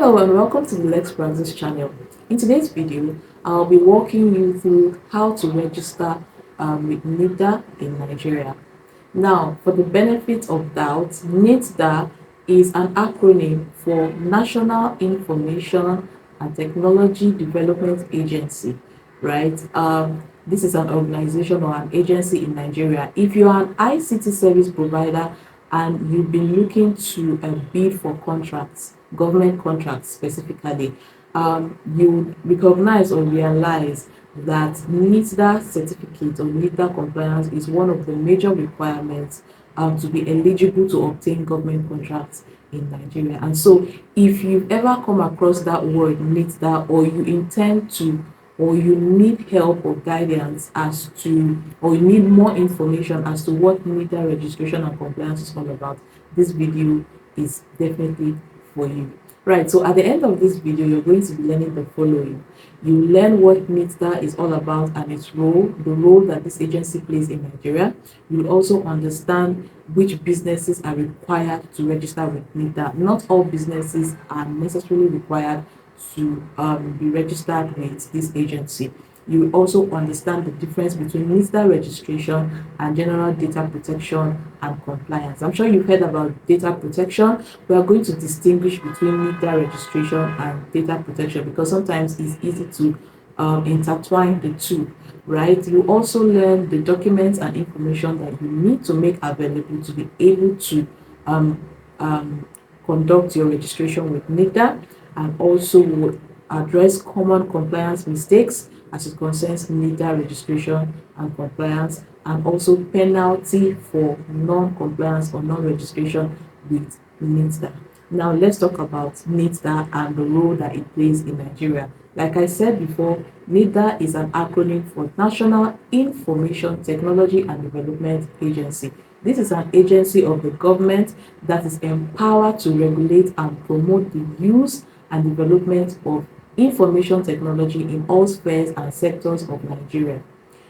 Hello and welcome to the Lex-Praxis channel. In today's video, I'll be walking you through how to register with NITDA in Nigeria. Now, for the benefit of doubt, NITDA is an acronym for National Information and Technology Development Agency, right? This is an organization or an agency in Nigeria. If you are an ICT service provider and you've been looking to bid for contracts, government contracts specifically, you recognize or realize that NITDA certificate or NITDA compliance is one of the major requirements to be eligible to obtain government contracts in Nigeria. And so if you've ever come across that word NITDA, or you intend to, or you need help or guidance as to, or you need more information as to what NITDA registration and compliance is all about, this video is definitely for you. Right, so at the end of this video, you're going to be learning the following. You learn what NITDA is all about and its role, the role that this agency plays in Nigeria. You'll also understand which businesses are required to register with NITDA. Not all businesses are necessarily required to be registered with this agency. You will also understand the difference between NITDA registration and general data protection and compliance. I'm sure you've heard about data protection. We are going to distinguish between NITDA registration and data protection because sometimes it's easy to intertwine the two, right? You also learn the documents and information that you need to make available to be able to conduct your registration with NITDA, and also would address common compliance mistakes as it concerns NITDA registration and compliance, and also penalty for non-compliance or non-registration with NITDA. Now let's talk about NITDA and the role that it plays in Nigeria. Like I said before, NITDA is an acronym for National Information Technology and Development Agency. This is an agency of the government that is empowered to regulate and promote the use and development of information technology in all spheres and sectors of Nigeria.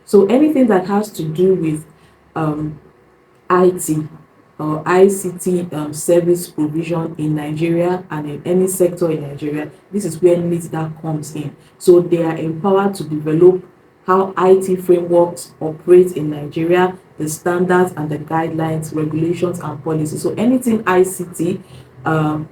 So anything that has to do with IT or ICT service provision in Nigeria and in any sector in Nigeria, this is where NITDA comes in. So they are empowered to develop how IT frameworks operate in Nigeria, the standards and the guidelines, regulations and policies. So anything ICT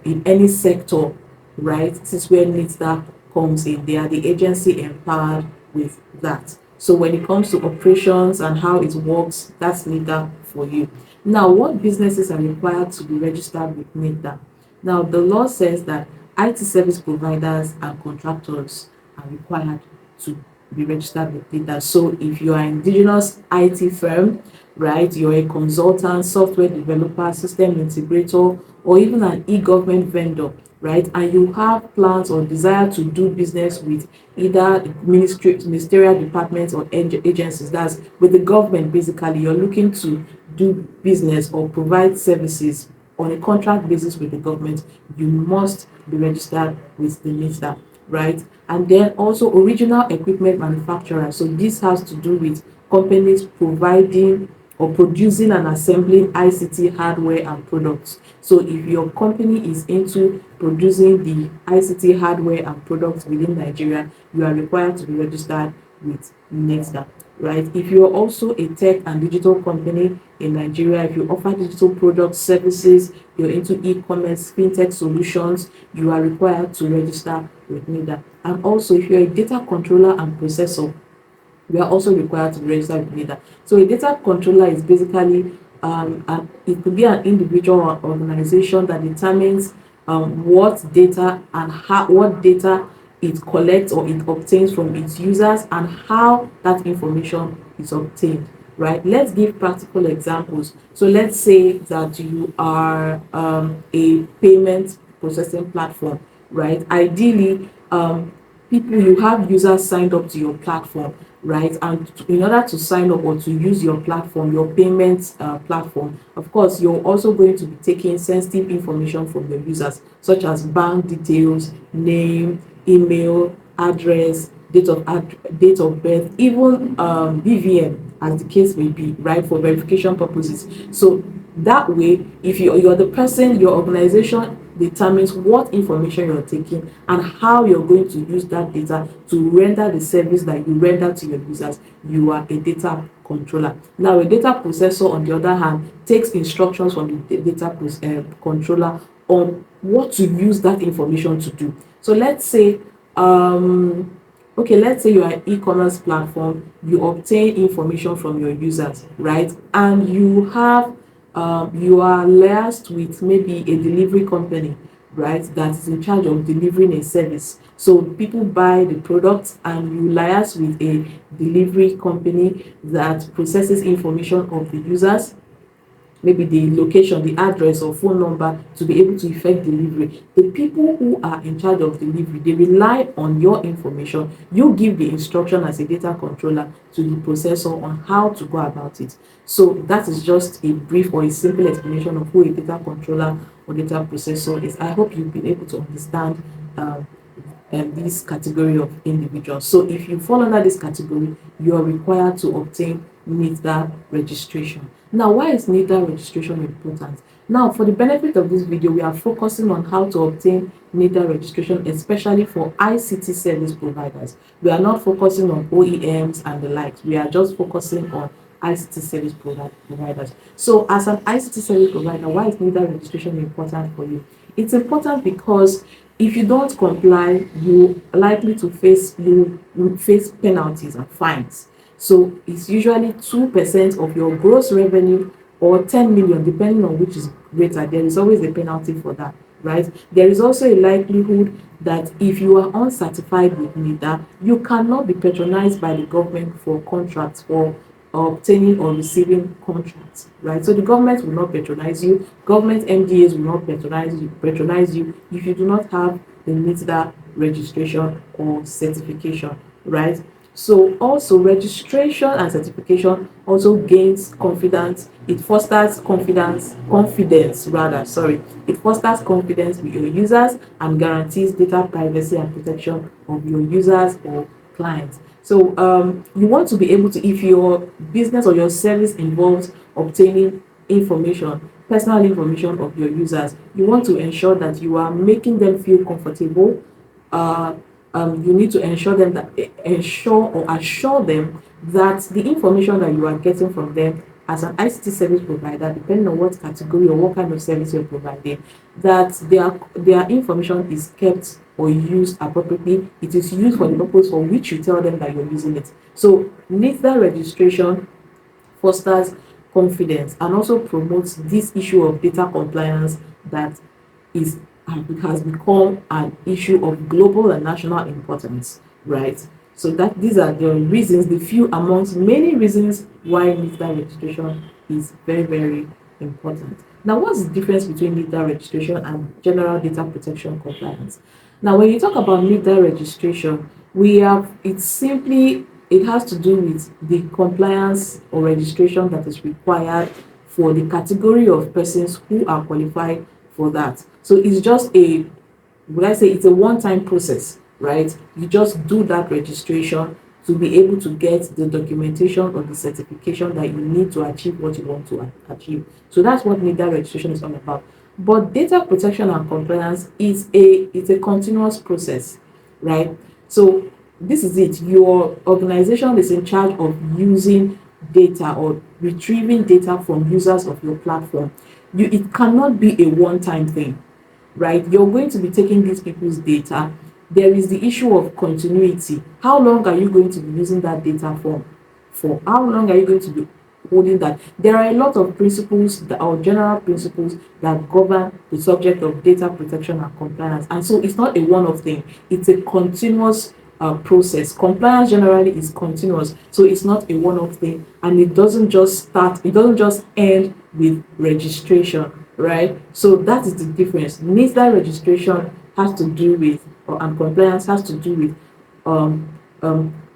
in any sector, right? This is where NITDA comes in. They are the agency empowered with that. So when it comes to operations and how it works, that's NITDA for you. Now, what businesses are required to be registered with NITDA? Now, the law says that IT service providers and contractors are required to be registered with NITDA. So if you are an indigenous IT firm, right, you're a consultant, software developer, system integrator, or even an e-government vendor, right, and you have plans or desire to do business with either ministerial departments or agencies, that's with the government, basically, you're looking to do business or provide services on a contract basis with the government, you must be registered with the NITDA, right? And then also original equipment manufacturers. So this has to do with companies providing or producing and assembling ICT hardware and products. So if your company is into producing the ICT hardware and products within Nigeria, you are required to be registered with NITDA, right? If you are also a tech and digital company in Nigeria, if you offer digital products, services, you're into e-commerce, fintech solutions, you are required to register with NITDA. And also, if you're a data controller and processor, we are also required to register with NITDA. So a data controller is basically it could be an individual or organization that determines what data and what data it collects or it obtains from its users and how that information is obtained, right? Let's give practical examples. So let's say that you are a payment processing platform, right? Ideally, you have users signed up to your platform, right? And in order to sign up or to use your platform, your payment platform, of course, you're also going to be taking sensitive information from the users, such as bank details, name, email, address, date of birth, even BVN, as the case may be, right, for verification purposes. So that way, if you're the person, your organization determines what information you're taking and how you're going to use that data to render the service that you render to your users. You are a data controller. Now, a data processor, on the other hand, takes instructions from the data controller on what to use that information to do. So let's say okay, let's say you are an e-commerce platform, you obtain information from your users, right? And you are liaised with maybe a delivery company, right, that is in charge of delivering a service. So people buy the product and you liaise with a delivery company that processes information of the users, maybe the location, the address or phone number, to be able to effect delivery. The people who are in charge of delivery, they rely on your information. You give the instruction as a data controller to the processor on how to go about it. So that is just a brief or a simple explanation of who a data controller or data processor is. I hope you've been able to understand this category of individuals. So if you fall under this category, you are required to obtain NITDA registration. Now, why is NITDA registration important? Now, for the benefit of this video, we are focusing on how to obtain NITDA registration, especially for ICT service providers. We are not focusing on OEMs and the likes. We are just focusing on ICT service providers. So as an ICT service provider, why is NITDA registration important for you? It's important because if you don't comply, you are likely to face penalties and fines. So it's usually 2% of your gross revenue or 10 million, depending on which is greater. There is always a penalty for that, right? There is also a likelihood that if you are uncertified with NITDA, you cannot be patronized by the government for contracts, for obtaining or receiving contracts, right? So the government will not patronize you. Government MDAs will not patronize you if you do not have the NITDA registration or certification, right? So also registration and certification also gains confidence. It fosters confidence rather, sorry. It fosters confidence with your users and guarantees data privacy and protection of your users or clients. So you want to be able to, if your business or your service involves obtaining information, personal information of your users, you want to ensure that you are making them feel comfortable. uh, you need to assure them that the information that you are getting from them as an ICT service provider, depending on what category or what kind of service you're providing, that their information is kept or used appropriately. It is used for the purpose for which you tell them that you're using it. So NITDA registration fosters confidence and also promotes this issue of data compliance that is has become an issue of global and national importance, right? So that these are the reasons, the few amongst many reasons why NITDA registration is very, very important. Now, what's the difference between NITDA registration and general data protection compliance? Now, when you talk about NITDA registration, it has to do with the compliance or registration that is required for the category of persons who are qualified for that. So it's just would I say it's a one-time process, right? You just do that registration to be able to get the documentation or the certification that you need to achieve what you want to achieve. So that's what NITDA registration is all about. But data protection and compliance is it's a continuous process, right? So this is it. Your organization is in charge of using data or retrieving data from users of your platform. It cannot be a one-time thing, right? You're going to be taking these people's data. There is the issue of continuity. How long are you going to be using that data for? How long are you going to be holding that? There are a lot of principles or general principles that govern the subject of data protection and compliance. And so it's not a one-off thing. It's a continuous process. Compliance generally is continuous, so it's not a one-off thing, and it doesn't just end with registration, right? So that is the difference. NITDA registration has to do with and compliance has to do with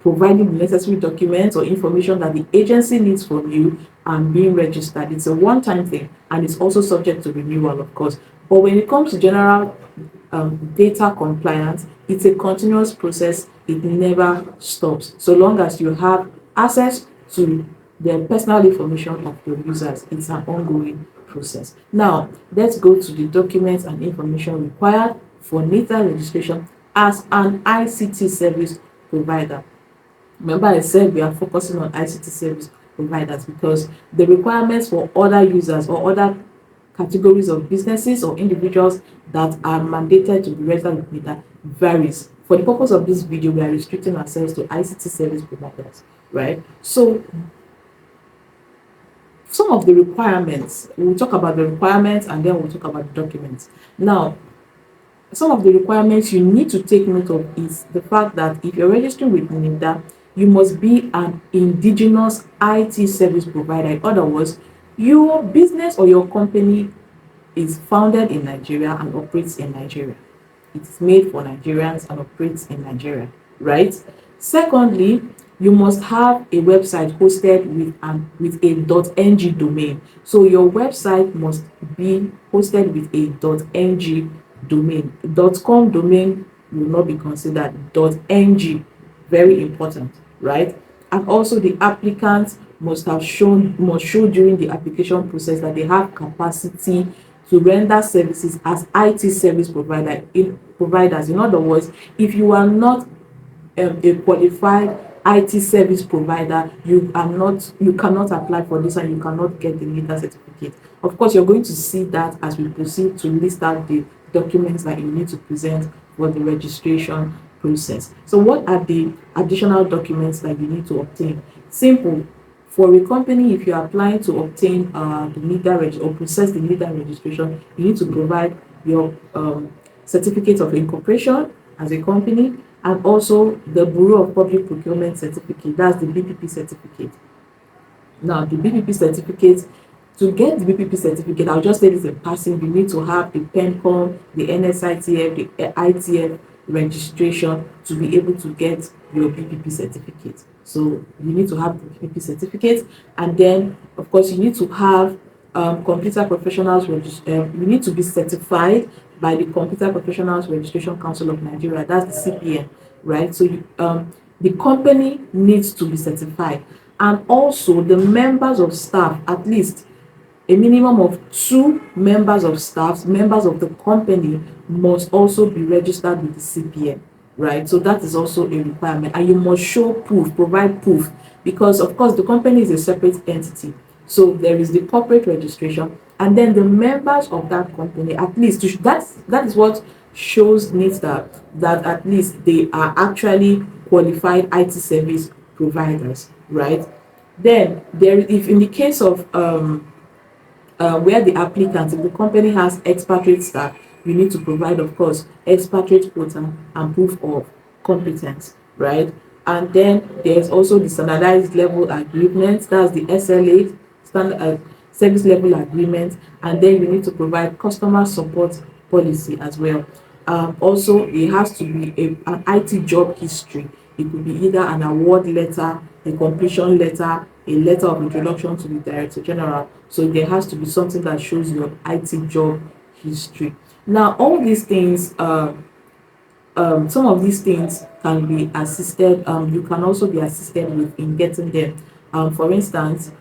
providing the necessary documents or information that the agency needs from you and being registered. It's a one-time thing, and it's also subject to renewal, of course. But when it comes to general data compliance, it's a continuous process. It never stops. So long as you have access to the personal information of your users, it's an ongoing process. process. Now, let's go to the documents and information required for NITDA registration as an ICT service provider. Remember, I said we are focusing on ICT service providers because the requirements for other users or other categories of businesses or individuals that are mandated to be registered with NITDA varies. For the purpose of this video, we are restricting ourselves to ICT service providers, right? So some of the requirements, we'll talk about the requirements and then we'll talk about the documents. Now, some of the requirements you need to take note of is the fact that if you're registering with NITDA, you must be an indigenous IT service provider. In other words, your business or your company is founded in Nigeria and operates in Nigeria. It is made for Nigerians and operates in Nigeria, right? Secondly, you must have a website hosted with a .ng domain. So your website must be hosted with a .ng domain. .com domain will not be considered. .ng, very important, right? And also the applicant must show during the application process that they have capacity to render services as IT service providers. In other words, if you are not a qualified IT service provider, you cannot apply for this and you cannot get the NITDA certificate. Of course, you're going to see that as we proceed to list out the documents that you need to present for the registration process. So what are the additional documents that you need to obtain? Simple. For a company, if you're applying to obtain the NITDA or process the NITDA registration, you need to provide your certificate of incorporation as a company and also the Bureau of Public Procurement certificate, that's the BPP certificate. Now, the BPP certificate, to get the BPP certificate, I'll just say this in passing, you need to have the PENCOM, the NSITF, the ITF registration to be able to get your BPP certificate. So you need to have the BPP certificate, and then of course you need to have computer professionals you need to be certified by the Computer Professionals Registration Council of Nigeria, that's the CPN, right? So the company needs to be certified, and also the members of staff, at least a minimum of 2 members of staff, members of the company, must also be registered with the CPN, right? So that is also a requirement, and you must show proof, provide proof, because of course the company is a separate entity. So there is the corporate registration, and then the members of that company, at least that is what shows NITDA that at least they are actually qualified IT service providers, right? Then if in the case of where the applicant, if the company has expatriate staff, you need to provide, of course, expatriate quota and proof of competence, right? And then there's also the standardized level agreement, that's the SLA, standard service level agreement, and then you need to provide customer support policy as well. Also, it has to be an IT job history. It could be either an award letter, a completion letter, a letter of introduction to the Director General. So there has to be something that shows your IT job history. Now, all these things, some of these things can be assisted. You can also be assisted with in getting them. For instance,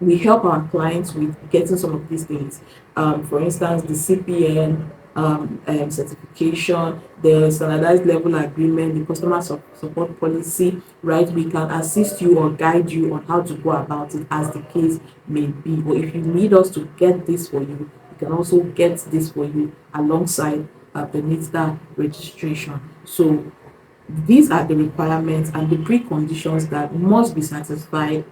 we help our clients with getting some of these things. For instance, the CPN certification, the standardized level agreement, the customer support policy, right? We can assist you or guide you on how to go about it as the case may be. Or if you need us to get this for you, we can also get this for you alongside the NITDA registration. So these are the requirements and the preconditions that must be satisfied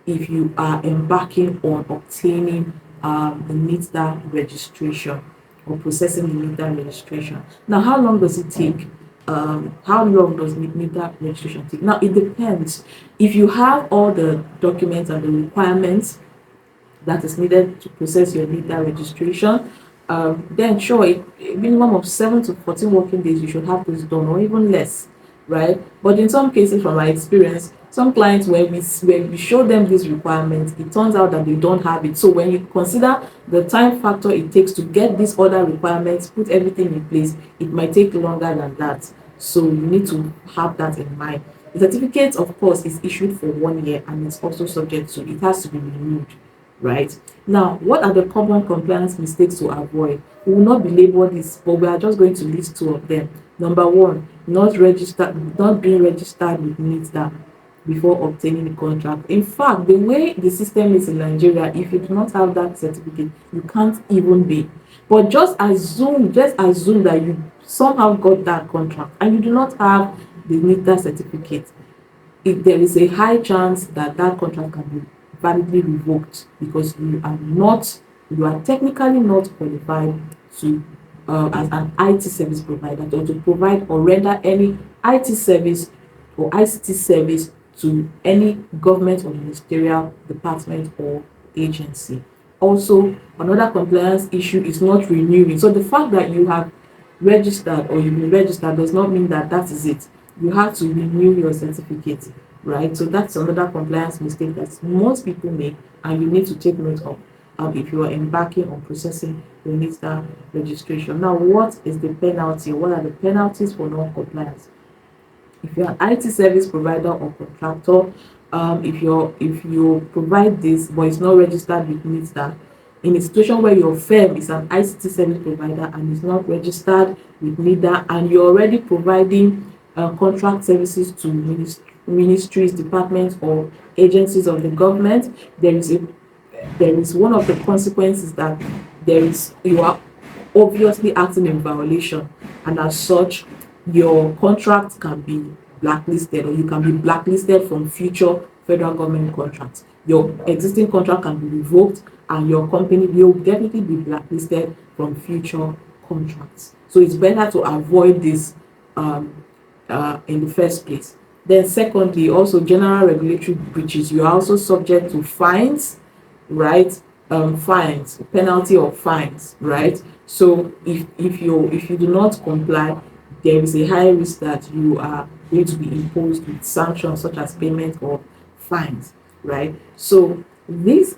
if you are embarking on obtaining the NITDA registration or processing the NITDA registration. Now, how long does it take? How long does NITDA registration take? Now, it depends. If you have all the documents and the requirements that is needed to process your NITDA registration, then sure, a minimum of 7 to 14 working days, you should have this done, or even less, right? But in some cases, from my experience, some clients, when we show them these requirements, it turns out that they don't have it. So when you consider the time factor it takes to get these other requirements, put everything in place, it might take longer than that. So you need to have that in mind. The certificate, of course, is issued for 1 year and it's also subject to, it has to be renewed. right? Now, what are the common compliance mistakes to avoid? We will not belabor this, but we are just going to list two of them. Number one, not being registered with NITDA before obtaining the contract. In fact, the way the system is in Nigeria, if you do not have that certificate, you can't even be. But just assume that you somehow got that contract and you do not have the NITDA certificate. If there is a high chance that that contract can be validly revoked because you are technically not qualified to as an IT service provider or to provide or render any IT service or ICT service to any government or ministerial department or agency. Also, another compliance issue is not renewing. So the fact that you have registered or you've been registered does not mean that that is it. You have to renew your certificate, right? So that's another compliance mistake that most people make, and you need to take note of if you are embarking on processing your NITDA registration. Now, what is the penalty? What are the penalties for non-compliance? If you're an IT service provider or contractor, if you provide this but it's not registered with NITDA, in a situation where your firm is an ICT service provider and is not registered with NITDA and you're already providing contract services to ministries, departments or agencies of the government, there is one of the consequences that you are obviously acting in violation, and as such your contract can be blacklisted, or you can be blacklisted from future federal government contracts. Your existing contract can be revoked and your company will definitely be blacklisted from future contracts. So it's better to avoid this um, in the first place. Then secondly, also general regulatory breaches. You are also subject to fines, right? Fines, penalty of fines, right? So if you do not comply, there is a high risk that you are going to be imposed with sanctions such as payment of fines, right? So this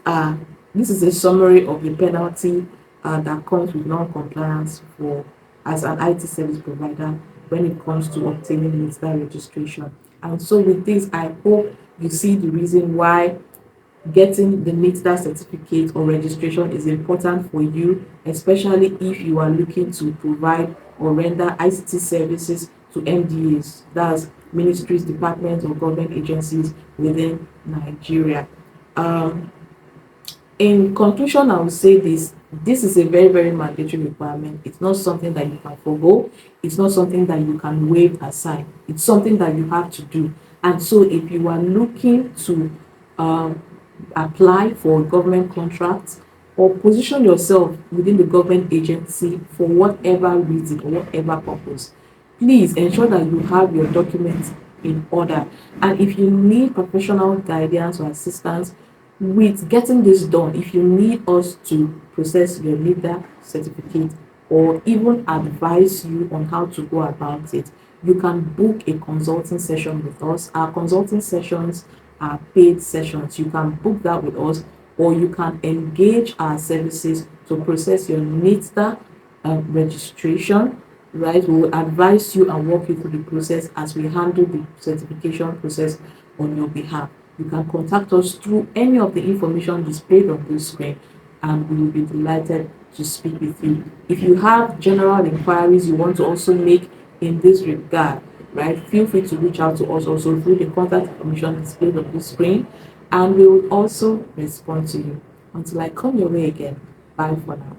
is a summary of the penalty that comes with non-compliance for as an IT service provider when it comes to obtaining NITDA registration. And so with this, I hope you see the reason why getting the NITDA certificate or registration is important for you, especially if you are looking to provide or render ICT services to MDAs, that's ministries, departments, or government agencies within Nigeria. Um, in conclusion, I would say this is a very, very mandatory requirement. It's not something that you can forego. It's not something that you can wave aside. It's something that you have to do. And so if you are looking to um, apply for government contracts or position yourself within the government agency for whatever reason or whatever purpose, please ensure that you have your documents in order. And if you need professional guidance or assistance with getting this done, if you need us to process your NITDA certificate or even advise you on how to go about it, you can book a consulting session with us. Our consulting sessions are paid sessions. You can book that with us, or you can engage our services to process your NITDA registration, right? We will advise you and walk you through the process as we handle the certification process on your behalf. You can contact us through any of the information displayed on this screen, and we will be delighted to speak with you. If you have general inquiries you want to also make in this regard, right, feel free to reach out to us also through the contact information displayed on the screen, and we will also respond to you. Until I come your way again, bye for now.